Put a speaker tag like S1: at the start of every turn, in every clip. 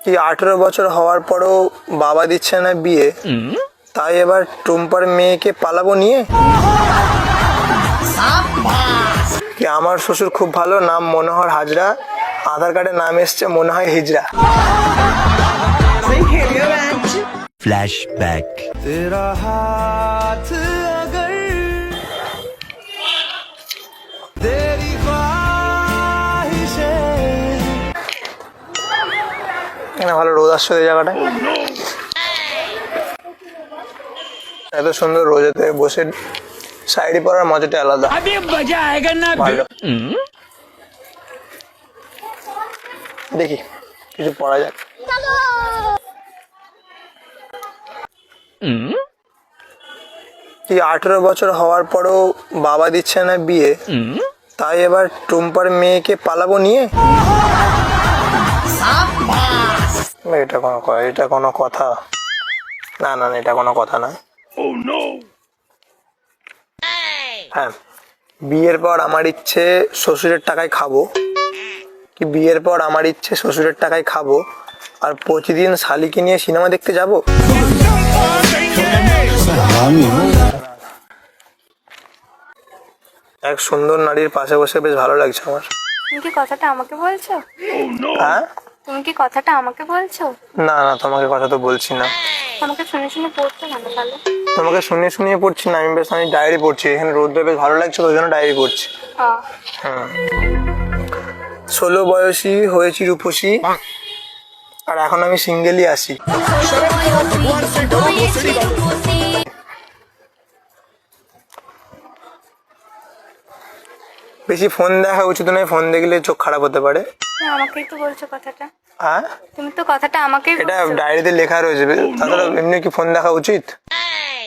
S1: কি 18 বছর হওয়ার পরও বাবা দিচ্ছে না বিয়ে, তাই এবার টুম্পার মেয়েকে পালাবো নিয়ে। কি আমার শ্বশুর খুব ভালো, নাম মনোহর হাজরা, আধার কার্ডে নাম এসছে মনে হয় হিজরা।
S2: फ्लैशबैक।
S3: तेरा हाथ अगर तेरी ख्वाहिशें।
S1: এখানে ভালো রোদ আসছে এই জায়গাটায়, এত সুন্দর রোদেতে বসে শাড়ি পরার মজাটা আলাদা। ভালো। দেখি কিছু পড়া যাক। কি 18 বছর হওয়ার পরও বাবা দিচ্ছে না বিয়ে, তাই এবার টুম্পার মেয়েকে পালাবো নিয়ে। এটা কোনো কথা না, না না, এটা কোনো কথা না। হ্যাঁ, বিয়ের পর আমার ইচ্ছে শ্বশুরের টাকায় খাবো, কি বিয়ের পর আমার ইচ্ছে শ্বশুরের টাকায় খাবো আর প্রতিদিন শালিকে নিয়ে সিনেমা দেখতে যাবো। এক সুন্দর নারীর পাশে বসে বেশ ভালো লাগছে আমার।
S4: তুমি কি কথাটা আমাকে বলছো?
S1: হ্যাঁ,
S4: তুমি কি কথাটা আমাকে বলছো?
S1: না না, তোমাকে কথা তো বলছি না।
S4: আমাকে শুনে শুনে পড়তে ভালো ভালো।
S1: তোমাকে শুনিয়ে শুনিয়ে পড়ছি না, আমি ডায়েরি পড়ছি। এখানে রোদটা বেশ ভালো লাগছে, ওই জন্য ডায়েরি পড়ছি। হ্যাঁ, 16 বয়সী হয়েছি রূপসী, আর এখন আমি সিঙ্গেলই আছি। বেশি ফোন দেখা উচিত নয়, ফোন দেখলে চোখ খারাপ হতে পারে।
S4: আমাকেই তো বলছো কথাটা।
S1: হ্যাঁ,
S4: তুমি তো কথাটা আমাকেই
S1: এটা
S4: বলছো।
S1: ডায়েরিতে লেখা রয়েছে। তাছাড়া এমনি কি ফোন দেখা উচিত?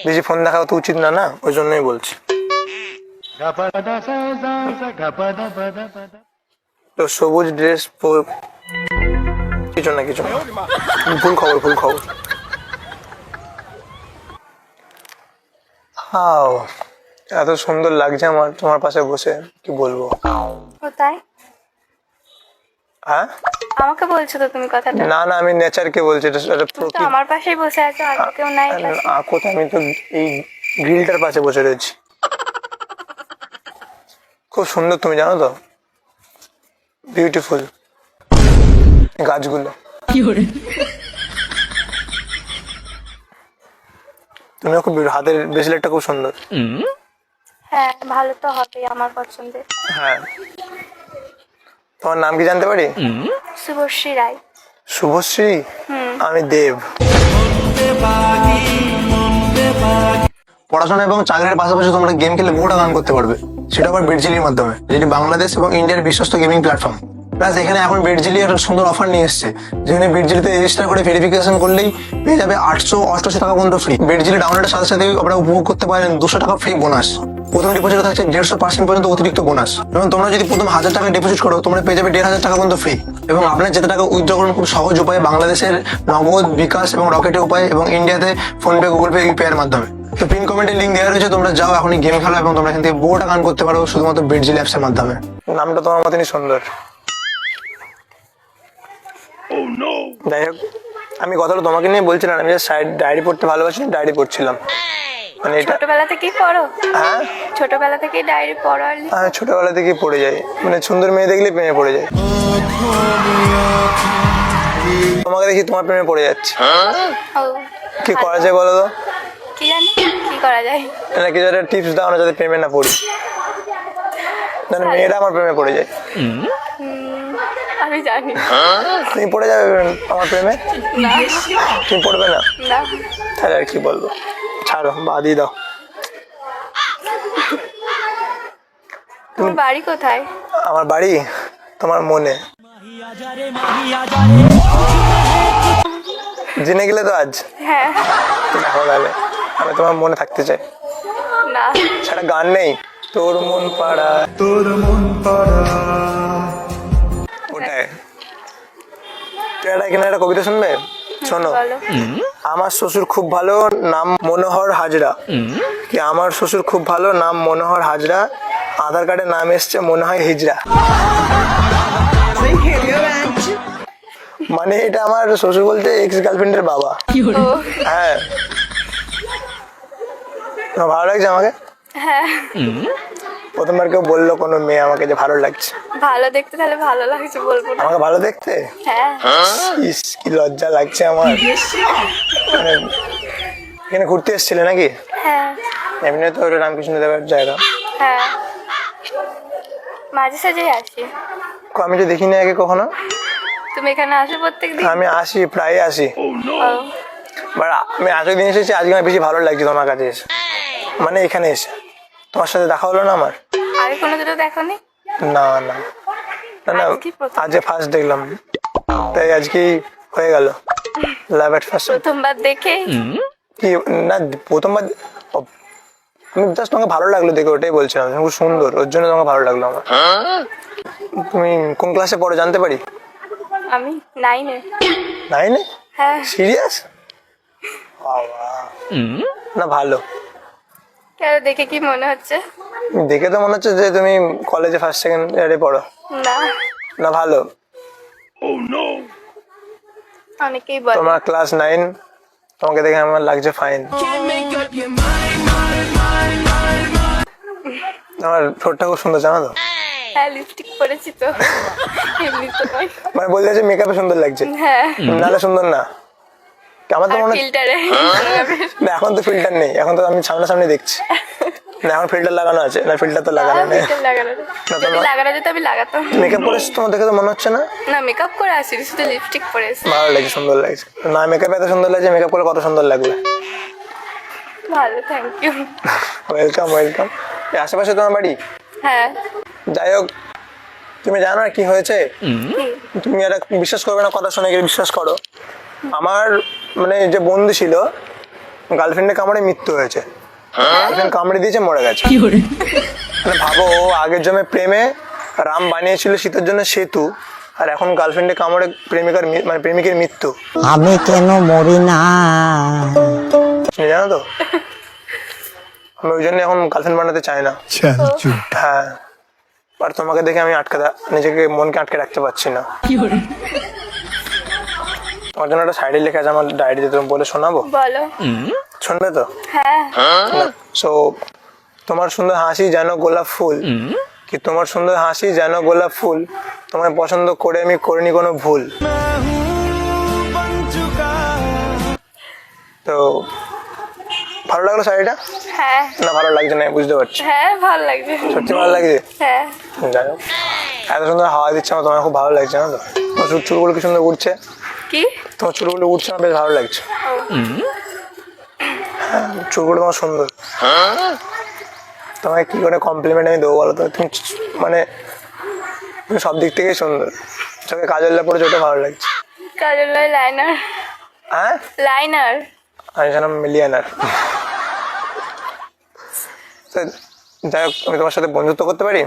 S1: বেশি ফোন দেখা তো উচিত না, না ওই জন্যই বলছি। তো সবুজ ড্রেস, কিছু না কিছু না, ভুল খবর। হাও, এত সুন্দর লাগছে আমার তোমার পাশে বসে, কি বলবো।
S4: ও তাই?
S1: হ্যাঁ,
S4: আমাকে বলছো তো তুমি কথাটা?
S1: না না, আমি নেচারকে বলছি। এটা
S4: তুমি তো
S1: প্রকৃতি।
S4: আমার পাশেই বসে আছো, আর তো কেউ নাই পাশে।
S1: কোথায়? আমি তো এই গ্রিলটার পাশে বসে রয়েছি। খুব সুন্দর, তুমি জানো তো, বিউটিফুল গাছগুলো। তুমিও খুব হাতের ব্রেসলেটটা খুব সুন্দর।
S4: হ্যাঁ, ভালো তো হবেই, আমার পছন্দের।
S1: হ্যাঁ, তোমার নাম কি জানতে পারি?
S4: শুভশ্রী রায়।
S1: শুভশ্রী? আমি দেব। পড়াশোনা এবং চাকরির পাশাপাশি তোমরা গেম খেলে বহু টাকা আর্ন করতে পারবে, সেটা আবার বেডজিলির মাধ্যমে, যেটি বাংলাদেশ এবং ইন্ডিয়ার বিশ্বস্ত গেমিং প্ল্যাটফর্ম। প্লাস এখানে এখন বেডজিলি একটা সুন্দর অফার নিয়ে এসেছে, যেখানে বেডজিলিতে রেজিস্টার করে ভেরিফিকেশন করলেই পেয়ে যাবে 888 টাকা পর্যন্ত ফ্রি। বেডজিলি ডাউনলোডের সাথে সাথে আপনারা উপভোগ করতে পারেন 200 টাকা ফ্রি বোনাস। প্রথম ডিপোজিটে থাকছে 150% পর্যন্ত অতিরিক্ত বোনাস, এবং তোমরা যদি প্রথম 1000 টাকা ডিপোজিট করো তোমরা পেয়ে যাবে 1500 টাকা পর্যন্ত ফ্রি। এবং আপনার যেতে টাকা উইথড্র করুন খুব সহজ উপায়ে, বাংলাদেশের নগদ, বিকাশ এবং রকেটের উপায়, এবং ইন্ডিয়াতে ফোনপে, গুগল পে, ইউপিআই এর মাধ্যমে। তো পিন কমেন্টে লিঙ্ক দেওয়া রয়েছে, তোমরা যাও এখনই গেম খেলো এবং তোমরা এখান থেকে বহু টাকা আর্ন করতে পারো শুধুমাত্র বেডজিলি অ্যাপসের মাধ্যমে। নামটা তোমার মতনই সুন্দর। যাই হোক, আমি কথাটা তোমাকে নিয়ে বলছিলাম, আমি ডায়েরি পড়তে ভালোবাসি, ডায়েরি পড়ছিলাম। মানে এটা
S4: ছোটবেলা থেকেই পড়ো?
S1: হ্যাঁ,
S4: ছোটবেলা থেকেই ডায়েরি পড়ো?
S1: আমি ছোটবেলা থেকেই পড়ে যাই, মানে সুন্দর মেয়ে দেখলে প্রেমে পড়ে যায়। তোমাকে দেখি তোমার প্রেমে পড়ে যাচ্ছে।
S4: ও,
S1: কি করা যায় বলো তো?
S4: কি জানি কি করা যায়।
S1: না, কিছু একটা টিপস দাও না, যাতে প্রেমে না পড়ি। না, মেয়েরা আমার প্রেমে পড়ে যায়।
S4: আমি জানি।
S1: তুমি পড়ে যাবে আমার প্রেমে?
S4: না,
S1: তুমি পড়বে না?
S4: না।
S1: তাহলে আর কি বলবো, ছাড়ো, বাদই দাও।
S4: তোমার বাড়ি কোথায়?
S1: আমার বাড়ি তোমার মনে। জেনে গেলে তো আজ।
S4: হ্যাঁ।
S1: দেখো তাহলে, আমি তোমার মনে থাকতে চাই।
S4: না,
S1: সেটা গান নেই, তোর মন পাড়া, ওটাই। এখানে একটা কবিতা শুনবে? শোনো।
S4: বলো।
S1: আমার শ্বশুর খুব ভালো, নাম মনোহর হাজরা, কি আমার শ্বশুর খুব ভালো, নাম মনোহর হাজরা, আধার কার্ডে নাম এসছে মনে হয় হিজরা। মানে এটা আমার শ্বশুর বলতে এক্স গার্লফ্রেন্ডের বাবা।
S4: ও
S1: হ্যাঁ, তোমার ভালো লাগছে আমাকে?
S4: হ্যাঁ,
S1: প্রথমবার কেউ বললো কোনো মেয়ে আমাকে যে ভালো লাগছে।
S4: ভালো দেখতে তাহলে ভালো লাগছে বলবো না।
S1: আমাকে ভালো দেখতে?
S4: হ্যাঁ,
S1: ইস, কি লজ্জা লাগছে আমার। মানে এখানে ঘুরতে এসেছিলে নাকি?
S4: হ্যাঁ,
S1: এমনি তো ওটা রামকৃষ্ণ দেবের জায়গা।
S4: হ্যাঁ, মাঝে সাঝেই আসি।
S1: আমি তো দেখিনি আগে কখনো।
S4: তুমি এখানে আসো প্রত্যেকদিন?
S1: আমি আসি, প্রায় আসি।
S4: ও,
S1: বাট আমি আজকের দিন এসেছি, আজকে আমার বেশি ভালো লাগছে তোমার কাছে এসে, মানে এখানে এসে। তোমার সাথে দেখা হলো না আমার?
S4: আগে কোনোদিনও দেখোনি?
S1: না না না না,
S4: আজকেই প্রথম।
S1: আজকে ফার্স্ট দেখলাম, তাই আজকেই হয়ে গেল লাভ এট ফার্স্ট।
S4: প্রথমবার দেখে
S1: কি না, প্রথমবার আমি জাস্ট তোমাকে ভালো লাগলো দেখে, ওটাই বলছিলাম। তুমি খুব সুন্দর, ওর জন্য তোমাকে ভালো লাগলো আমার। তুমি কোন ক্লাসে পড়ো জানতে পারি?
S4: আমি 9-এ।
S1: 9-এ?
S4: হ্যাঁ,
S1: সিরিয়াস? না ভালো,
S4: কেন দেখে কি মনে হচ্ছে?
S1: দেখে তো মনে হচ্ছে যে তুমি কলেজে ফার্স্ট সেকেন্ড ইয়ারে পড়ো।
S4: না,
S1: না ভালো,
S4: অনেকেই বলে।
S1: তোমার ক্লাস 9, তোমাকে দেখে আমার লাগছে ফাইন। আমার ঠোঁটটা খুব সুন্দর, জানো তো?
S4: হ্যাঁ, লিপস্টিক পরেছি তো, এমনি তো নয়।
S1: মানে বলতে চাইছে মেকআপে সুন্দর লাগছে,
S4: হ্যাঁ,
S1: নাহলে সুন্দর না। আমার তো মনে হচ্ছে
S4: ফিল্টারে।
S1: না, এখন তো ফিল্টার নেই, এখন তো আমি সামনাসামনি দেখছি। না, এখন ফিল্টার লাগানো আছে। না, ফিল্টার তো লাগানো নেই।
S4: যদি লাগানো যেত আমি লাগাতাম।
S1: মেকআপ করেছি তোমার দেখে তো মনে হচ্ছে না।
S4: না, মেকআপ করে আসি, শুধু লিপস্টিক পরেছি।
S1: ভালো লাগছে, সুন্দর লাগছে। না, মেকআপ এত সুন্দর লাগছে, মেকআপ করে কত সুন্দর লাগবে।
S4: ভালো, থ্যাংক ইউ।
S1: Welcome welcome. আশেপাশে তোমার বাড়ি?
S4: হ্যাঁ,
S1: যাই হোক, তুমি জানো না কি হয়েছে? তুমি এটা বিশ্বাস করবে না, কথা শুনে গেলে বিশ্বাস করো। আমার মানে যে বন্ধু ছিল, গার্লফ্রেন্ডের কামড়ে মৃত্যু হয়েছে। গার্লফ্রেন্ড কামড়ে দিয়েছে, মরে গেছে। মানে ভাবো, ও আগের জন্মে প্রেমে রাম বানিয়েছিল সীতার জন্য সেতু, আর এখন গার্লফ্রেন্ডের কামড়ে মানে প্রেমিকের মৃত্যু।
S2: আমি কেন মরি না?
S1: তুমি জানো তো, আমি ওই জন্য এখন গার্লফ্রেন্ড বানাতে চাই না। হ্যাঁ, আর তোমাকে দেখে আমি নিজেকে মনকে আটকে রাখতে পারছি না। আমার জন্য একটা সাইডে লেখা আছে আমার ডায়েরিতে, তুমি বলে শোনাবো?
S4: বলো।
S1: শুনবে তো?
S4: হ্যাঁ,
S1: সো, তোমার সুন্দর হাসি যেন গোলাপ ফুল, কি তোমার সুন্দর হাসি যেন গোলাপ ফুল, তোমায় পছন্দ করে আমি করিনি কোনো ভুল।
S3: बन चुका
S1: তো ভালো লাগলো শাড়িটা?
S4: হ্যাঁ,
S1: না ভালো লাগছে না, বুঝতে পারছি।
S4: হ্যাঁ, ভালো লাগছে।
S1: সত্যি ভালো লাগছে।
S4: হ্যাঁ,
S1: যাই হোক, এত সুন্দর হাওয়া দিচ্ছে আমার, তোমার খুব ভালো লাগছে না তো? তোমার চুলগুলো কি সুন্দর উঠছে,
S4: কি?
S1: তোমার চুলগুলো উঠছে, আমার বেশ ভালো লাগছে। হ্যাঁ, চুলগুলো তোমার সুন্দর। তোমাকে কি করে কমপ্লিমেন্ট আমি দেবো বলো তো? তুমি মানে তুমি সব দিক থেকেই সুন্দর। চোখে কাজল পড়েছে, ওটা ভালো লাগছে।
S4: কাজল নয়, লাইনার।
S1: হ্যাঁ,
S4: লাইনার।
S1: আমি জানাম মিলিয়নার। যাই হোক, আমি তোমার সাথে বন্ধুত্ব করতে পারি?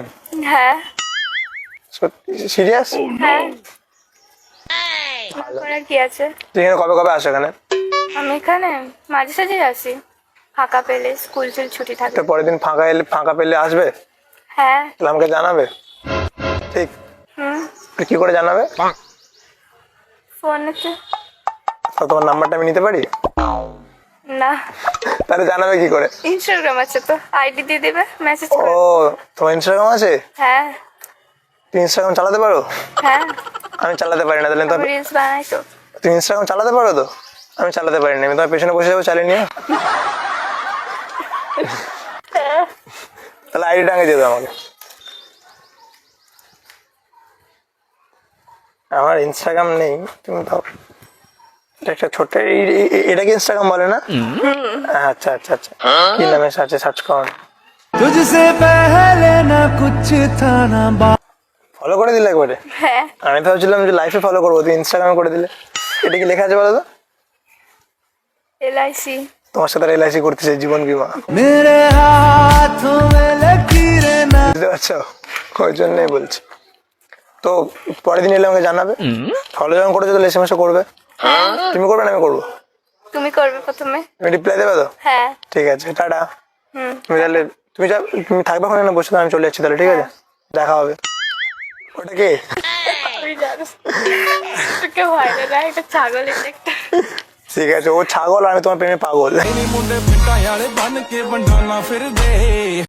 S4: হ্যাঁ,
S1: সিরিয়াস?
S4: হ্যাঁ। করার কি আছে?
S1: তুই এখানে কবে কবে আসো এখানে?
S4: আমি এখানে মাঝে সাঝেই আসি, ফাঁকা পেলে, স্কুল ছুটি থাকে।
S1: তো পরের দিন ফাঁকা পেলে আসবে,
S4: হ্যাঁ,
S1: তাহলে আমাকে জানাবে। ঠিক, তো কি করে জানাবে?
S4: ফোনেতে।
S1: তো তোমার নাম্বারটা আমি নিতে পারি?
S4: না,
S1: তাহলে জানাবে কি করে?
S4: ইনস্টাগ্রাম আছে তো, আইডি দিয়ে দেবে, মেসেজ
S1: ও,
S4: করে।
S1: তোমার ইনস্টাগ্রাম আছে?
S4: হ্যাঁ,
S1: তুমি ইনস্টাগ্রাম চালাতে পারো?
S4: হ্যাঁ,
S1: আমি চালাতে পারি না, তাহলে তো
S4: রিলস বানাই তো।
S1: তুমি ইনস্টাগ্রাম চালাতে পারো তো? আমি চালাতে পারি না, আমি তোমার পেছনে বসে যাবো, চালিয়ে নিয়ে। তাহলে আইডিটা আগে দিয়ে দাও আমাকে। আমার ইনস্টাগ্রাম নেই, তুমি দাও। এটা একটা ছোট্ট এটা কি ইনস্টাগ্রাম বলে না? আচ্ছা আচ্ছা আচ্ছা, কি নামে সার্চ করো।
S3: तुझसे पहले ना कुछ था ना
S1: ফলো করে দিলে একবারে?
S4: হ্যাঁ,
S1: আমি তো ভাবছিলাম যে লাইফে ফলো করবো, তুই ইনস্টাগ্রামে করে দিলে। এটা কি লেখা আছে বলো তো?
S4: LIC।
S1: তোমার সাথে LIC করতেছে, জীবন বীমা।
S3: मेरे हाथों में लकीरें ना
S1: বুঝতে পারছো, ওই জন্যই বলছি। তো পরের দিন এলে আমাকে জানাবে। ফলো যখন করেছো তাহলে SMS করবে। তুমি করবে না আমি করবো?
S4: তুমি করবে প্রথমে।
S1: তুমি রিপ্লাই দেবে তো?
S4: হ্যাঁ।
S1: ঠিক আছে, টাটা।
S4: হুম।
S1: তুমি থাকবে ওখানে বসে, আমি চলে যাচ্ছি তাহলে, ঠিক আছে? দেখা হবে। ওটা কে?
S4: আমি আমি জানো তোকে ভয় না একটা ছাগল এটা একটা
S1: ঠিক আছে, ও ছাগল আর আমি তোমার প্রেমে পাগল।
S3: ਮੁੰਡੇ ਪਿੰਡਾਂ ਵਾਲੇ ਬਨ ਕੇ ਵੰਡਾਣਾ ਫਿਰਦੇ